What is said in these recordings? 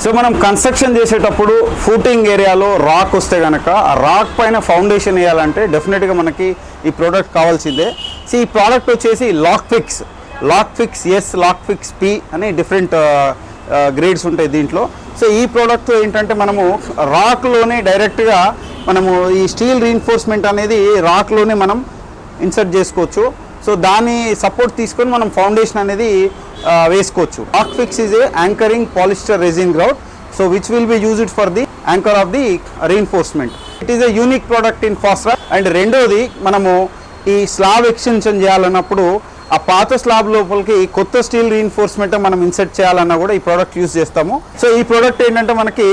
So మనం construction చేసేటప్పుడు footing ఏరియాలో రాక్ వస్తే కనుక ఆ రాక్ పైన ఫౌండేషన్ వేయాలంటే డెఫినెట్గా మనకి ఈ ప్రోడక్ట్ కావాల్సిందే. సో ఈ ప్రోడక్ట్ వచ్చేసి లాక్ఫిక్స్ ఎస్, లాక్ఫిక్స్ పి అని డిఫరెంట్ గ్రేడ్స్ ఉంటాయి దీంట్లో. సో ఈ ప్రోడక్ట్ ఏంటంటే మనము రాక్లోనే డైరెక్ట్గా మనము ఈ స్టీల్ రీఇన్ఫోర్స్మెంట్ అనేది రాక్లోనే మనం ఇన్సర్ట్ చేసుకోవచ్చు. సో దాని సపోర్ట్ తీసుకొని మనం ఫౌండేషన్ అనేది వేసుకోవచ్చు. Lokfix is a anchoring polyester resin grout, so which will be used for the anchor of the reinforcement. It is a unique product in Fosroc. And రెండోది, మనము ఈ స్లాబ్ ఎక్స్టెన్షన్ చేయాలన్నప్పుడు ఆ పాత స్లాబ్ లోపలికి కొత్త స్టీల్ రీఇన్ఫోర్స్మెంట్ మనం insert చేయాలన్నా కూడా ఈ ప్రోడక్ట్ యూజ్ చేస్తాము. సో ఈ ప్రోడక్ట్ ఏంటంటే మనకి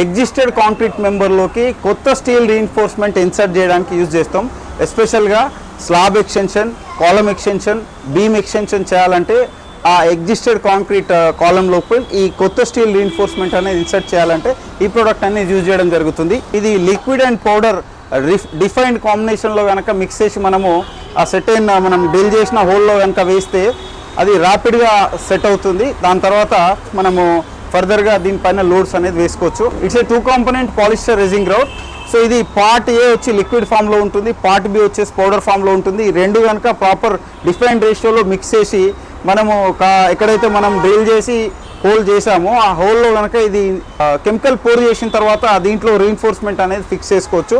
ఎగ్జిస్టెడ్ కాంక్రీట్ మెంబర్లోకి కొత్త స్టీల్ రీఇన్ఫోర్స్మెంట్ ఇన్సర్ట్ చేయడానికి యూజ్ చేస్తాం. ఎస్పెషల్గా slab extension, column extension, beam extension చేయాలంటే ఆ ఎగ్జిస్టెడ్ కాంక్రీట్ కాలమ్ లోపల ఈ కొత్త స్టీల్ రీఇన్ఫోర్స్మెంట్ అనేది ఇన్సర్ట్ చేయాలంటే ఈ ప్రోడక్ట్ అనేది యూజ్ చేయడం జరుగుతుంది. ఇది లిక్విడ్ అండ్ పౌడర్ డిఫైన్డ్ కాంబినేషన్లో కనుక మిక్స్ చేసి మనము ఆ సెట్ అయిన మనం డ్రిల్ చేసిన హోల్లో కనుక వేస్తే అది ర్యాపిడ్గా సెట్ అవుతుంది. దాని తర్వాత మనము ఫర్దర్గా దీనిపైన లోడ్స్ అనేది వేసుకోవచ్చు. It's a 2 component polyester resin grout. So ఇది పార్ట్ ఏ వచ్చి లిక్విడ్ ఫామ్లో ఉంటుంది, పార్ట్ బి వచ్చేసి పౌడర్ ఫామ్లో ఉంటుంది. ఈ రెండు కనుక ప్రాపర్ డిఫైన్డ్ రేషియోలో మిక్స్ చేసి మనము ఎక్కడైతే మనం డ్రిల్ చేసి హోల్ చేసామో ఆ హోల్లో కనుక ఇది కెమికల్ పోర్ చేసిన తర్వాత దీంట్లో రీఇన్ఫోర్స్మెంట్ అనేది ఫిక్స్ చేసుకోవచ్చు.